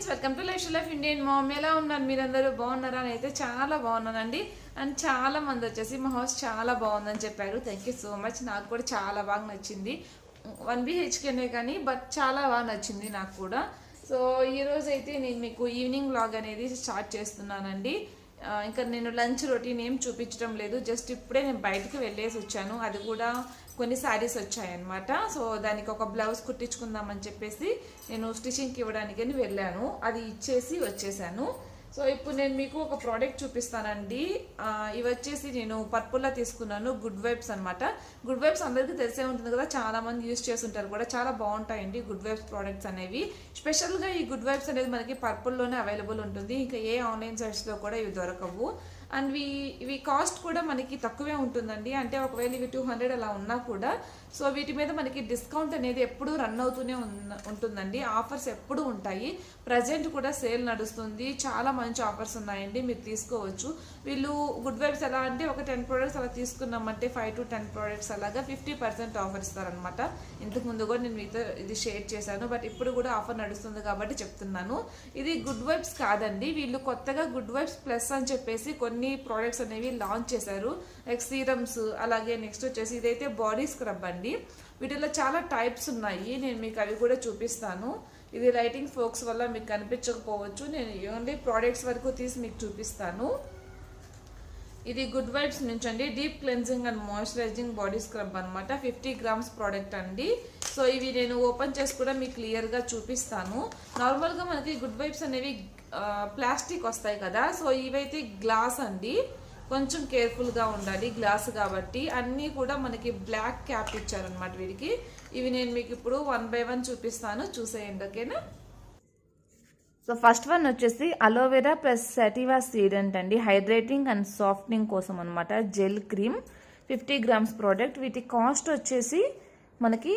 Friends, welcome to life Indian ma'am. ఎలా ఉన్నారు మీరందరూ? బాగున్నారా? అని అయితే చాలా బాగున్నానండి. అండ్ చాలా మంది వచ్చేసి మా హౌస్ చాలా బాగుందని చెప్పారు. Thank you so much. నాకు కూడా చాలా బాగా నచ్చింది. 1 BHKనే కానీ బట్ చాలా బాగా నచ్చింది నాకు కూడా. సో ఈరోజు అయితే నేను మీకు ఈవినింగ్ వ్లాగ్ అనేది స్టార్ట్ చేస్తున్నానండి. ఇంకా నేను లంచ్ రొటీన్ ఏం చూపించడం లేదు. జస్ట్ ఇప్పుడే నేను బయటకు వెళ్ళేసి వచ్చాను. అది కూడా కొన్ని శారీస్ వచ్చాయన్నమాట. సో దానికి ఒక బ్లౌజ్ కుట్టించుకుందామని చెప్పేసి నేను స్టిచ్చింగ్కి ఇవ్వడానికి వెళ్ళాను. అది ఇచ్చేసి వచ్చేసాను. సో ఇప్పుడు నేను మీకు ఒక ప్రోడక్ట్ చూపిస్తానండి. ఇవి వచ్చేసి నేను పర్పుల్లో తీసుకున్నాను. గుడ్ వైబ్స్ అనమాట. గుడ్ వైబ్స్ అందరికీ తెలిసే ఉంటుంది కదా, చాలా మంది యూజ్ చేస్తుంటారు కూడా. చాలా బాగుంటాయండి గుడ్ వైబ్స్ ప్రోడక్ట్స్ అనేవి. స్పెషల్గా ఈ గుడ్ వైబ్స్ అనేది మనకి పర్పుల్లోనే అవైలబుల్ ఉంటుంది. ఇంకా ఏ ఆన్లైన్ సైట్స్లో కూడా ఇవి దొరకవు. అండ్ ఇవి కాస్ట్ కూడా మనకి తక్కువే ఉంటుందండి. అంటే ఒకవేళ ఇవి 200 అలా ఉన్నా కూడా సో వీటి మీద మనకి డిస్కౌంట్ అనేది ఎప్పుడూ రన్ అవుతూనే ఉంటుందండి. ఆఫర్స్ ఎప్పుడూ ఉంటాయి. ప్రజెంట్ కూడా సేల్ నడుస్తుంది. చాలా మంచి ఆఫర్స్ ఉన్నాయండి, మీరు తీసుకోవచ్చు. వీళ్ళు గుడ్ వైబ్స్ ఎలా అంటే ఒక 10 ప్రోడక్ట్స్ అలా తీసుకున్నామంటే 5 to 10 ప్రోడక్ట్స్ అలాగా 50% ఆఫర్ ఇస్తారనమాట. ఇంతకు ముందు కూడా నేను మీతో ఇది షేర్ చేశాను, బట్ ఇప్పుడు కూడా ఆఫర్ నడుస్తుంది కాబట్టి చెప్తున్నాను. ఇది గుడ్ వైబ్స్ కాదండి. వీళ్ళు కొత్తగా గుడ్ వైబ్స్ ప్లస్ అని చెప్పేసి కొన్ని ప్రోడక్ట్స్ అనేవి లాంచ్ చేశారు. లైక్ సీరమ్స్, అలాగే నెక్స్ట్ వచ్చేసి ఇదైతే బాడీ స్క్రబ్ అండి. వీటిలో చాలా టైప్స్ ఉన్నాయి. నేను మీకు అవి కూడా చూపిస్తాను. ఇది లైటింగ్ ఫోక్స్ వల్ల మీకు కనిపించకపోవచ్చు. నేను ఓన్లీ ప్రోడక్ట్స్ వరకు తీసి మీకు చూపిస్తాను. ఇది గుడ్ వైబ్స్ నుంచి అండి. Deep cleansing and moisturising body scrub అనమాట. 50 grams ప్రోడక్ట్ అండి. సో ఇవి నేను ఓపెన్ చేసి కూడా మీకు క్లియర్గా చూపిస్తాను. నార్మల్గా మనకి గుడ్ వైబ్స్ అనేవి ప్లాస్టిక్ వస్తాయి కదా, సో ఇవైతే గ్లాస్ అండి. కొంచెం కేర్ఫుల్గా ఉండాలి, గ్లాస్ కాబట్టి. అన్నీ కూడా మనకి బ్లాక్ క్యాప్ ఇచ్చారనమాట వీటికి. ఇవి నేను మీకు ఇప్పుడు 1 by 1 చూపిస్తాను, చూసేయండి, ఓకేనా. సో ఫస్ట్ వన్ వచ్చేసి అలోవెరా ప్లస్ సాటివా సీడెంట్ అండి. హైడ్రేటింగ్ అండ్ సాఫ్టనింగ్ కోసం అనమాట. Gel cream 50 grams product. వీటి కాస్ట్ వచ్చేసి మనకి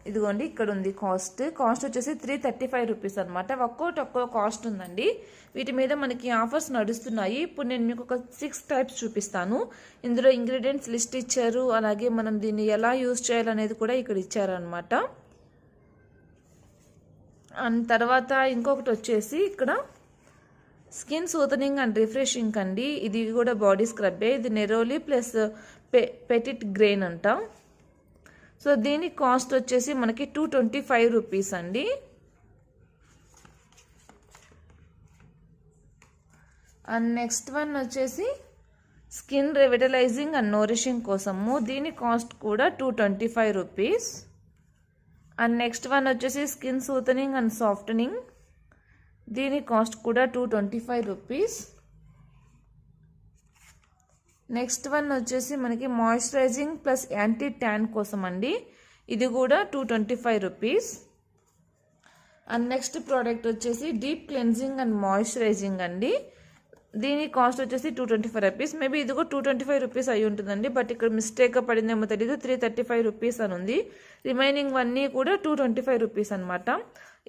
ఇదిగోండి ఇక్కడ ఉంది కాస్ట్ వచ్చేసి 335 రూపీస్ అనమాట. ఒక్కో కాస్ట్ ఉందండి. వీటి మీద మనకి ఆఫర్స్ నడుస్తున్నాయి. ఇప్పుడు నేను మీకు ఒక 6 టైప్స్ చూపిస్తాను. ఇందులో ఇంగ్రీడియంట్స్ లిస్ట్ ఇచ్చారు. అలాగే మనం దీన్ని ఎలా యూజ్ చేయాలనేది కూడా ఇక్కడ ఇచ్చారనమాట. అండ్ తర్వాత ఇంకొకటి వచ్చేసి ఇక్కడ స్కిన్ సూతనింగ్ అండ్ రిఫ్రెషింగ్ అండి. ఇది కూడా బాడీ స్క్రబ్బే. ఇది నెరోలి ప్లస్ పెటిట్ గ్రెయిన్ అంట. సో దీని కాస్ట్ వచ్చేసి మనకి 225 రూపీస్ అండి. అండ్ నెక్స్ట్ వన్ వచ్చేసి స్కిన్ రివిటలైజింగ్ అండ్ నోరిషింగ్ కోసము. దీని కాస్ట్ కూడా 225 రూపీస్. అండ్ నెక్స్ట్ వన్ వచ్చేసి స్కిన్ సూతనింగ్ అండ్ సాఫ్టనింగ్. దీని కాస్ట్ కూడా 225 రూపీస్. నెక్స్ట్ వన్ వచ్చేసి మనకి మాయిశ్చరైజింగ్ ప్లస్ యాంటీ ట్యాన్ కోసం అండి. ఇది కూడా 225 రూపీస్. అండ్ నెక్స్ట్ ప్రోడక్ట్ వచ్చేసి డీప్ క్లెన్జింగ్ అండ్ మాయిశ్చరైజింగ్ అండి. దీని కాస్ట్ వచ్చేసి 225 రూపీస్. మేబీ ఇది కూడా 225 రూపీస్ అయి ఉంటుందండి, బట్ ఇక్కడ మిస్టేక్గా పడిందేమో తెలియదు. 335 రూపీస్ అని ఉంది. రిమైనింగ్ అన్నీ కూడా 225 రూపీస్ అనమాట.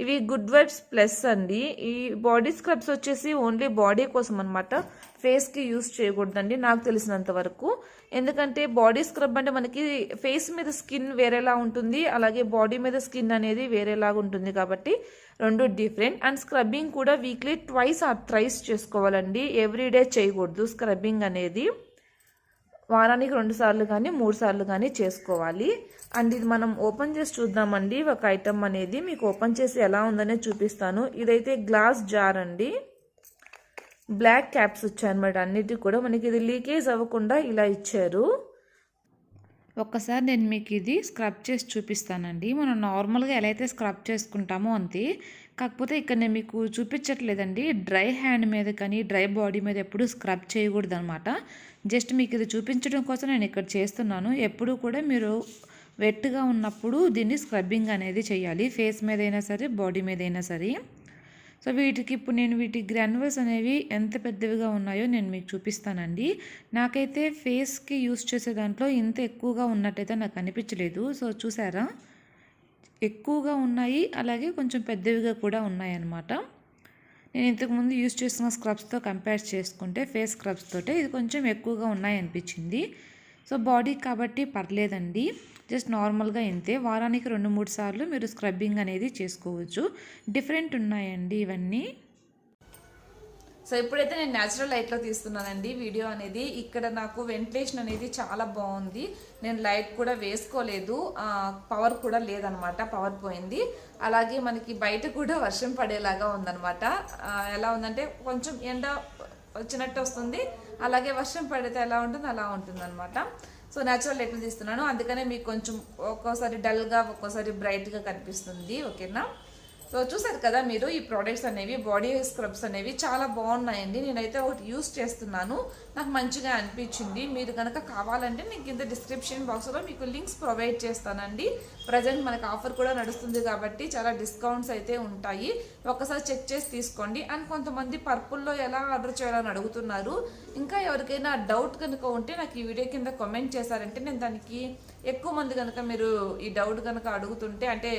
ఇవి గుడ్ వైబ్స్ ప్లస్ అండి. ఈ బాడీ స్క్రబ్స్ వచ్చేసి ఓన్లీ బాడీ కోసం అనమాట. ఫేస్కి యూజ్ చేయకూడదండి నాకు తెలిసినంత వరకు. ఎందుకంటే బాడీ స్క్రబ్ అంటే మనకి ఫేస్ మీద స్కిన్ వేరేలా ఉంటుంది, అలాగే బాడీ మీద స్కిన్ అనేది వేరేలాగా ఉంటుంది కాబట్టి రెండు డిఫరెంట్. అండ్ స్క్రబ్బింగ్ కూడా వీక్లీ 2 or 3 చేసుకోవాలండి. ఎవ్రీడే చేయకూడదు. స్క్రబ్బింగ్ అనేది వారానికి 2 సార్లు కానీ 3 సార్లు కానీ చేసుకోవాలి. అండ్ ఇది మనం ఓపెన్ చేసి చూద్దామండి. ఒక ఐటమ్ అనేది మీకు ఓపెన్ చేసి ఎలా ఉందనే చూపిస్తాను. ఇదైతే గ్లాస్ జార్ అండి. బ్లాక్ క్యాప్స్ వచ్చాయన్నమాట అన్నిటికీ కూడా. మనకి ఇది లీకేజ్ అవ్వకుండా ఇలా ఇచ్చారు. ఒక్కసారి నేను మీకు ఇది స్క్రబ్ చేసి చూపిస్తానండి. మనం నార్మల్గా ఎలా అయితే స్క్రబ్ చేసుకుంటామో అంతే. కాకపోతే ఇక్కడ నేను మీకు చూపించట్లేదండి. డ్రై హ్యాండ్ మీద కానీ డ్రై బాడీ మీద ఎప్పుడు స్క్రబ్ చేయకూడదు అనమాట. జస్ట్ మీకు ఇది చూపించడం కోసం నేను ఇక్కడ చేస్తున్నాను. ఎప్పుడు కూడా మీరు వెట్గా ఉన్నప్పుడు దీన్ని స్క్రబ్బింగ్ అనేది చేయాలి. ఫేస్ మీద అయినా సరే, బాడీ మీద అయినా సరే. సో వీటికి ఇప్పుడు నేను వీటి గ్రాన్యుల్స్ అనేవి ఎంత పెద్దవిగా ఉన్నాయో నేను మీకు చూపిస్తానండి. నాకైతే ఫేస్కి యూస్ చేసే దాంట్లో ఇంత ఎక్కువగా ఉన్నట్టయితే నాకు అనిపించలేదు. సో చూసారా, ఎక్కువగా ఉన్నాయి, అలాగే కొంచెం పెద్దవిగా కూడా ఉన్నాయన్నమాట. నేను ఇంతకుముందు యూస్ చేస్తున్న స్క్రబ్స్తో కంపేర్ చేసుకుంటే ఫేస్ స్క్రబ్స్ తోటే ఇది కొంచెం ఎక్కువగా ఉన్నాయి అనిపించింది. సో బాడీ కాబట్టి పర్లేదండి. జస్ట్ నార్మల్గా ఇంతే. వారానికి 2-3 సార్లు మీరు స్క్రబ్బింగ్ అనేది చేసుకోవచ్చు. డిఫరెంట్ ఉన్నాయండి ఇవన్నీ. సో ఇప్పుడైతే నేను న్యాచురల్ లైట్లో తీస్తున్నానండి వీడియో అనేది. ఇక్కడ నాకు వెంటిలేషన్ అనేది చాలా బాగుంది. నేను లైట్ కూడా వేసుకోలేదు, పవర్ కూడా లేదనమాట, పవర్ పోయింది. అలాగే మనకి బయట కూడా వర్షం పడేలాగా ఉందనమాట. ఎలా ఉందంటే కొంచెం ఎండ వచ్చినట్టు వస్తుంది, అలాగే వర్షం పడితే ఎలా ఉంటుంది అలా ఉంటుంది అనమాట. సో న్యాచురల్ లైట్లు తీస్తున్నాను, అందుకనే మీకు కొంచెం ఒక్కోసారి డల్గా ఒక్కోసారి బ్రైట్గా కనిపిస్తుంది. ఓకేనా? సో చూసారు కదా మీరు, ఈ ప్రోడక్ట్స్ అనేవి బాడీ స్క్రబ్స్ అనేవి చాలా బాగున్నాయండి. నేనైతే ఒకటి యూస్ చేస్తున్నాను, నాకు మంచిగా అనిపించింది. మీరు కనుక కావాలంటే నేను కింద డిస్క్రిప్షన్ బాక్స్లో మీకు లింక్స్ ప్రొవైడ్ చేస్తానండి. ప్రజెంట్ మనకు ఆఫర్ కూడా నడుస్తుంది కాబట్టి చాలా డిస్కౌంట్స్ అయితే ఉంటాయి, ఒకసారి చెక్ చేసి తీసుకోండి. అండ్ కొంతమంది పర్పుల్లో ఎలా ఆర్డర్ చేయాలని అడుగుతున్నారు. ఇంకా ఎవరికైనా డౌట్ కనుక ఉంటే నాకు ఈ వీడియో కింద కామెంట్ చేశారంటే నేను దానికి ఎక్కువ మంది కనుక మీరు ఈ డౌట్ కనుక అడుగుతుంటే, అంటే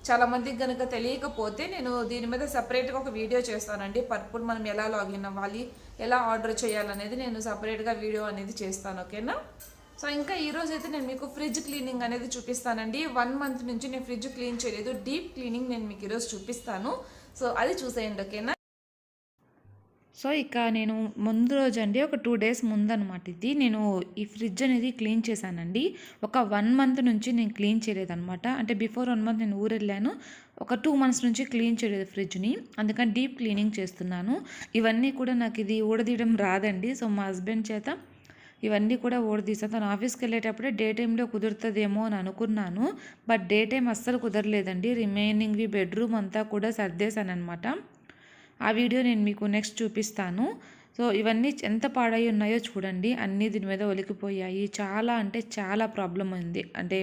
చాలా మందికి కనుక తెలియకపోతే నేను దీని మీద సపరేట్గా ఒక వీడియో చేస్తానండి. పర్పుల్ మనం ఎలా లాగిన్ అవ్వాలి, ఎలా ఆర్డర్ చేయాలనేది నేను సపరేట్గా వీడియో అనేది చేస్తాను. ఓకేనా? సో ఇంకా ఈరోజు అయితే నేను మీకు ఫ్రిడ్జ్ క్లీనింగ్ అనేది చూపిస్తానండి. 1 మంత్ నుంచి నేను ఫ్రిడ్జ్ క్లీన్ చేయలేదు, డీప్ క్లీనింగ్ నేను మీకు ఈరోజు చూపిస్తాను. సో అది చూసేయండి. ఓకేనా? సో ఇక నేను ముందు రోజు అండి, ఒక 2 డేస్ ముందనమాట ఇది, నేను ఈ ఫ్రిడ్జ్ అనేది క్లీన్ చేశానండి. ఒక 1 మంత్ నుంచి నేను క్లీన్ చేయలేదనమాట. అంటే బిఫోర్ 1 మంత్ నేను ఊరు వెళ్ళాను, ఒక 2 మంత్స్ నుంచి క్లీన్ చేయలేదు ఫ్రిడ్జ్ని, అందుకని డీప్ క్లీనింగ్ చేస్తున్నాను. ఇవన్నీ కూడా నాకు ఇది ఊడదీయడం రాదండి. సో మా హస్బెండ్ చేత ఇవన్నీ కూడా ఊడదీసాను. తను ఆఫీస్కి వెళ్ళేటప్పుడే డే టైంలో కుదురుతుందేమో అని అనుకున్నాను, బట్ డే టైం అస్సలు కుదరలేదండి. రిమైనింగ్వి బెడ్రూమ్ అంతా కూడా సర్దేశాను అనమాట. ఆ వీడియో నేను మీకు నెక్స్ట్ చూపిస్తాను. సో ఇవన్నీ ఎంత పాడై ఉన్నాయో చూడండి, అన్నీ దీని మీద ఒలికిపోయాయి. చాలా అంటే చాలా ప్రాబ్లం ఉంది, అంటే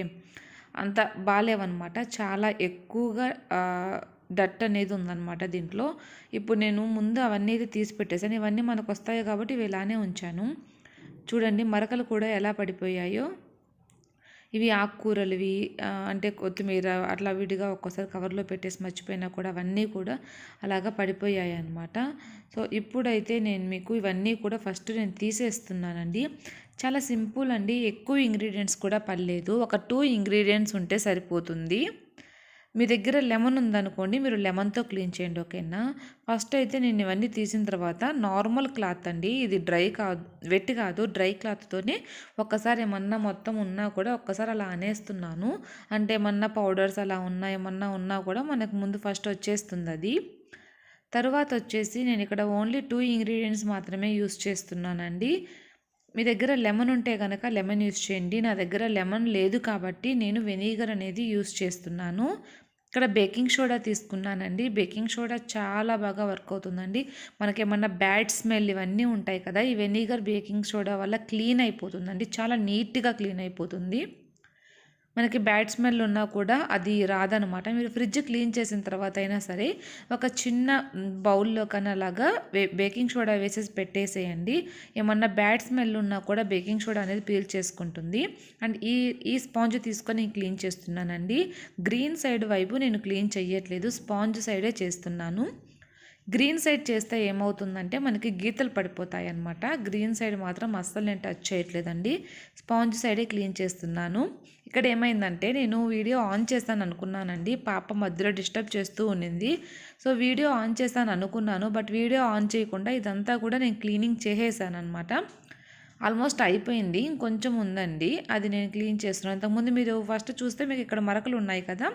అంత బాగాలేవన్నమాట. చాలా ఎక్కువగా డట్ అనేది ఉందన్నమాట దీంట్లో. ఇప్పుడు నేను ముందు అవన్నీ తీసి పెట్టేసాను, ఇవన్నీ మనకు వస్తాయి కాబట్టి ఇవి ఇలానే ఉంచాను. చూడండి మరకలు కూడా ఎలా పడిపోయాయో. ఇవి ఆకుకూరలువి, అంటే కొత్తిమీర అట్లా విడిగా ఒక్కోసారి కవర్లో పెట్టేసి మర్చిపోయినా కూడా అవన్నీ కూడా అలాగా పడిపోయాయి అన్నమాట. సో ఇప్పుడైతే నేను మీకు ఇవన్నీ కూడా ఫస్ట్ నేను తీసేస్తున్నానండి. చాలా సింపుల్ అండి, ఎక్కువ ఇంగ్రీడియంట్స్ కూడా పడలేదు. ఒక 2 ఇంగ్రీడియంట్స్ ఉంటే సరిపోతుంది. మీ దగ్గర లెమన్ ఉందనుకోండి, మీరు లెమన్తో క్లీన్ చేయండి. ఓకేనా? ఫస్ట్ అయితే నేను ఇవన్నీ తీసిన తర్వాత నార్మల్ క్లాత్ అండి, ఇది డ్రై కాదు, వెట్ కాదు, డ్రై క్లాత్తోనే ఒక్కసారి ఏమన్నా మొత్తం ఉన్నా కూడా ఒక్కసారి అలా అనేస్తున్నాను. అంటే ఏమన్నా పౌడర్స్ అలా ఉన్నా ఏమన్నా ఉన్నా కూడా మనకు ముందు ఫస్ట్ వచ్చేస్తుంది అది. తర్వాత వచ్చేసి నేను ఇక్కడ ఓన్లీ 2 ఇంగ్రీడియంట్స్ మాత్రమే యూస్ చేస్తున్నానండి. మీ దగ్గర లెమన్ ఉంటే కనుక లెమన్ యూస్ చేయండి. నా దగ్గర లెమన్ లేదు కాబట్టి నేను వెనిగర్ అనేది యూస్ చేస్తున్నాను. ఇక్కడ బేకింగ్ సోడా తీసుకున్నానండి. బేకింగ్ సోడా చాలా బాగా వర్క్ అవుతుందండి. మనకేమన్నా బ్యాడ్ స్మెల్ ఇవన్నీ ఉంటాయి కదా, ఈ వెనిగర్ బేకింగ్ సోడా వల్ల క్లీన్ అయిపోతుందండి, చాలా నీట్గా క్లీన్ అయిపోతుంది. మనకి బ్యాడ్ స్మెల్ ఉన్నా కూడా అది రాదనమాట. మీరు ఫ్రిడ్జ్ క్లీన్ చేసిన తర్వాత అయినా సరే ఒక చిన్న బౌల్లో కన్నా అలాగా బేకింగ్ సోడా వేసేసి పెట్టేసేయండి. ఏమన్నా బ్యాడ్ స్మెల్ ఉన్నా కూడా బేకింగ్ సోడా అనేది పీల్ చేసుకుంటుంది. అండ్ ఈ స్పాంజ్ తీసుకొని నేను క్లీన్ చేస్తున్నానండి. గ్రీన్ సైడ్ వైపు నేను క్లీన్ చేయట్లేదు, స్పాంజ్ సైడే చేస్తున్నాను. గ్రీన్ సైడ్ చేస్తే ఏమవుతుందంటే మనకి గీతలు పడిపోతాయి అన్నమాట. గ్రీన్ సైడ్ మాత్రం అస్సలు నేను టచ్ చేయట్లేదండి, స్పాంజ్ సైడే క్లీన్ చేస్తున్నాను. ఇక్కడ ఏమైందంటే నేను వీడియో ఆన్ చేస్తాను అనుకున్నానండి, పాప మధ్యలో డిస్టర్బ్ చేస్తూ ఉండింది. సో వీడియో ఆన్ చేస్తాను అనుకున్నాను, బట్ వీడియో ఆన్ చేయకుండా ఇదంతా కూడా నేను క్లీనింగ్ చేసేసాను అనమాట. ఆల్మోస్ట్ అయిపోయింది, ఇంకొంచెం ఉందండి, అది నేను క్లీన్ చేస్తున్నాను. అంతకుముందు మీరు ఫస్ట్ చూస్తే మీకు ఇక్కడ మరకలు ఉన్నాయి కదా,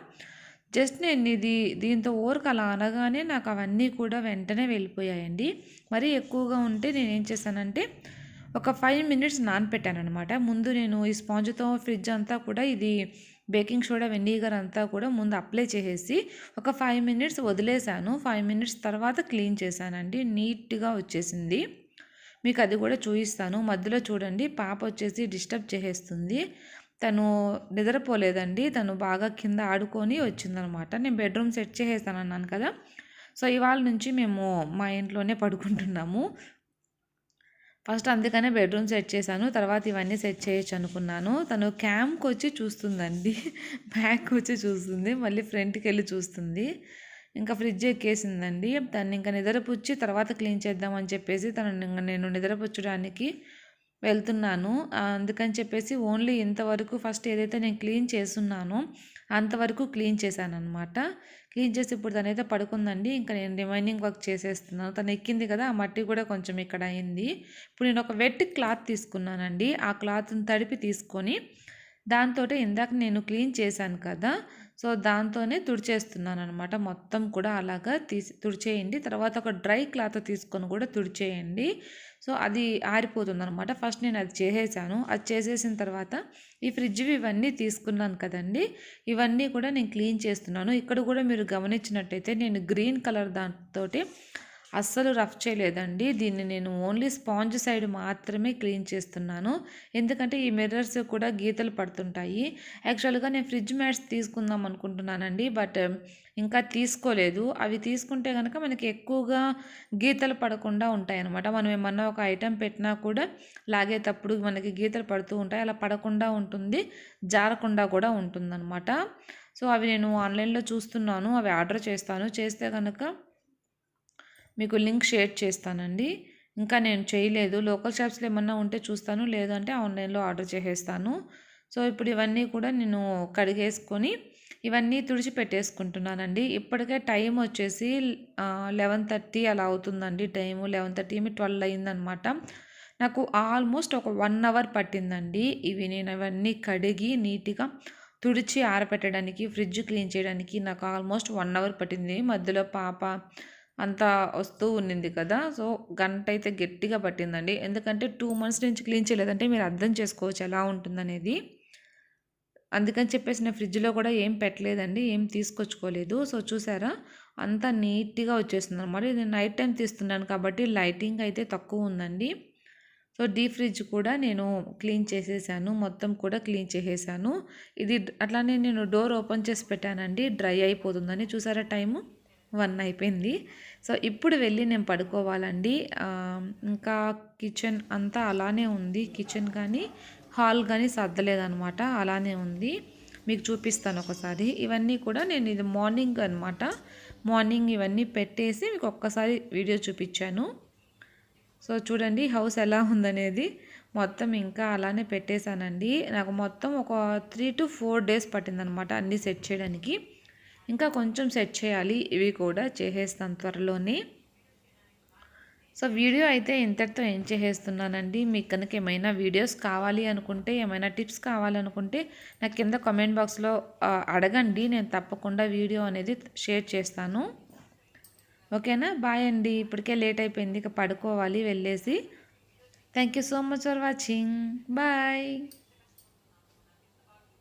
జస్ట్ నేను దీంతో ఓర్క్ అలా అనగానే నాకు అవన్నీ కూడా వెంటనే వెళ్ళిపోయాయండి. మరీ ఎక్కువగా ఉంటే నేనేం చేశానంటే ఒక 5 minutes నానపెట్టాను అనమాట. ముందు నేను ఈ స్పాంజ్తో ఫ్రిడ్జ్ అంతా కూడా ఇది బేకింగ్ సోడా వెనిగర్ అంతా కూడా ముందు అప్లై చేసేసి ఒక 5 minutes వదిలేసాను. 5 minutes తర్వాత క్లీన్ చేశానండి, నీట్గా వచ్చేసింది. మీకు అది కూడా చూపిస్తాను. మధ్యలో చూడండి పాప వచ్చేసి డిస్టర్బ్ చేసేస్తుంది, తను నిద్రపోలేదండి, తను బాగా కింద ఆడుకొని వచ్చిందనమాట. నేను బెడ్రూమ్ సెట్ చేసేసాను అన్నాను కదా, సో ఇవాళ నుంచి మేము మా ఇంట్లోనే పడుకుంటున్నాము. ఫస్ట్ అందుకనే బెడ్రూమ్ సెట్ చేశాను, తర్వాత ఇవన్నీ సెట్ చేయొచ్చు అనుకున్నాను. తను క్యాంప్కి వచ్చి చూస్తుందండి, బ్యాక్కి వచ్చి చూస్తుంది, మళ్ళీ ఫ్రంట్కి వెళ్ళి చూస్తుంది. ఇంకా ఫ్రిడ్జ్ ఎక్కేసిందండి. తను ఇంకా నిద్రపుచ్చి తర్వాత క్లీన్ చేద్దామని చెప్పేసి నేను నిద్రపుచ్చడానికి వెళ్తున్నాను. అందుకని చెప్పేసి ఓన్లీ ఇంతవరకు ఫస్ట్ ఏదైతే నేను క్లీన్ చేసున్నానో అంతవరకు క్లీన్ చేశాననమాట. క్లీన్ చేసి ఇప్పుడు తనైతే పడుకుందండి. ఇంకా నేను రిమైనింగ్ వర్క్ చేసేస్తున్నాను. తను ఎక్కింది కదా, ఆ మట్టి కూడా కొంచెం ఇక్కడ అయింది. ఇప్పుడు నేను ఒక వెట్ క్లాత్ తీసుకున్నానండి. ఆ క్లాత్ని తడిపి తీసుకొని దాంతోటే ఇందాక నేను క్లీన్ చేశాను కదా, సో దాంతోనే తుడిచేస్తున్నాను అనమాట. మొత్తం కూడా అలాగా తుడిచేయండి. తర్వాత ఒక డ్రై క్లాత్ తీసుకొని కూడా తుడిచేయండి. సో అది ఆరిపోతుంది అనమాట. ఫస్ట్ నేను అది చేసేసాను. అది చేసేసిన తర్వాత ఈ ఫ్రిడ్జ్వి ఇవన్నీ తీసుకున్నాను కదండి, ఇవన్నీ కూడా నేను క్లీన్ చేస్తున్నాను. ఇక్కడ కూడా మీరు గమనించినట్టయితే నేను గ్రీన్ కలర్ దాంతోటి అస్సలు రఫ్ చేయలేదండి. దీన్ని నేను ఓన్లీ స్పాంజ్ సైడ్ మాత్రమే క్లీన్ చేస్తున్నాను. ఎందుకంటే ఈ మిర్రర్స్ కూడా గీతలు పడుతుంటాయి. యాక్చువల్గా నేను ఫ్రిడ్జ్ మ్యాట్స్ తీసుకుందాం అనుకుంటున్నానండి, బట్ ఇంకా తీసుకోలేదు. అవి తీసుకుంటే కనుక మనకి ఎక్కువగా గీతలు పడకుండా ఉంటాయి అన్నమాట. మనం ఏమన్నా ఒక ఐటెం పెట్టినా కూడా లాగేటప్పుడు మనకి గీతలు పడుతూ ఉంటాయి. అలా పడకుండా ఉంటుంది, జారకుండా కూడా ఉంటుందన్నమాట. సో అవి నేను ఆన్లైన్లో చూస్తున్నాను, అవి ఆర్డర్ చేస్తాను. చేస్తే కనుక మీకు లింక్ షేర్ చేస్తానండి. ఇంకా నేను చేయలేదు. లోకల్ షాప్స్లో ఏమన్నా ఉంటే చూస్తాను, లేదంటే ఆన్లైన్లో ఆర్డర్ చేసేస్తాను. సో ఇప్పుడు ఇవన్నీ కూడా నేను కడిగేసుకొని ఇవన్నీ తుడిచి పెట్టేసుకుంటున్నానండి. ఇప్పటికే టైం వచ్చేసి 11:30 అలా అవుతుందండి. టైము 11:30 12 అయిందనమాట. నాకు ఆల్మోస్ట్ ఒక 1 అవర్ పట్టిందండి. నేను ఇవన్నీ కడిగి నీట్గా తుడిచి ఆరబెట్టడానికి, ఫ్రిడ్జ్ క్లీన్ చేయడానికి నాకు ఆల్మోస్ట్ 1 అవర్ పట్టింది. మధ్యలో పాప అంతా వస్తూ ఉన్నింది కదా, సో గంట అయితే గట్టిగా పట్టిందండి. ఎందుకంటే 2 months నుంచి క్లీన్ చేయలేదంటే మీరు అర్థం చేసుకోవచ్చు ఎలా ఉంటుందనేది. అందుకని చెప్పేసి నేను ఫ్రిడ్జ్లో కూడా ఏం పెట్టలేదండి, ఏం తీసుకొచ్చుకోలేదు. సో చూసారా, అంతా నీట్గా వచ్చేస్తుంది అనమాట. ఇది నైట్ టైం తీస్తున్నాను కాబట్టి లైటింగ్ అయితే తక్కువ ఉందండి. సో డీప్ ఫ్రిడ్జ్ కూడా నేను క్లీన్ చేసేసాను, మొత్తం కూడా క్లీన్ చేసేసాను. ఇది అట్లానే నేను డోర్ ఓపెన్ చేసి పెట్టానండి, డ్రై అయిపోతుందని. చూసారా, టైము 1 అయిపోయింది. సో ఇప్పుడు వెళ్ళి నేను పడుకోవాలండి. ఇంకా కిచెన్ అంతా అలానే ఉంది. కిచెన్ కానీ హాల్ కానీ సర్దలేదనమాట, అలానే ఉంది. మీకు చూపిస్తాను ఒకసారి. ఇవన్నీ కూడా నేను ఇది మార్నింగ్ అనమాట. మార్నింగ్ ఇవన్నీ పెట్టేసి మీకు ఒక్కసారి వీడియో చూపించాను. సో చూడండి హౌస్ ఎలా ఉందనేది. మొత్తం ఇంకా అలానే పెట్టేశానండి. నాకు మొత్తం ఒక 3 to 4 days పట్టిందనమాట అన్నీ సెట్ చేయడానికి. ఇంకా కొంచెం సెట్ చేయాలి, ఇవి కూడా చేసేస్తాను త్వరలోనే. సో వీడియో అయితే ఇంతటితో ఏం చేసేస్తున్నానండి. మీకు కనుక ఏమైనా వీడియోస్ కావాలి అనుకుంటే, ఏమైనా టిప్స్ కావాలనుకుంటే నాకు కింద కామెంట్ బాక్స్లో అడగండి, నేను తప్పకుండా వీడియో అనేది షేర్ చేస్తాను. ఓకేనా, బాయ్ అండి. ఇప్పటికే లేట్ అయిపోయింది, ఇక పడుకోవాలి వెళ్ళేసి. Thank you so much for watching. Bye.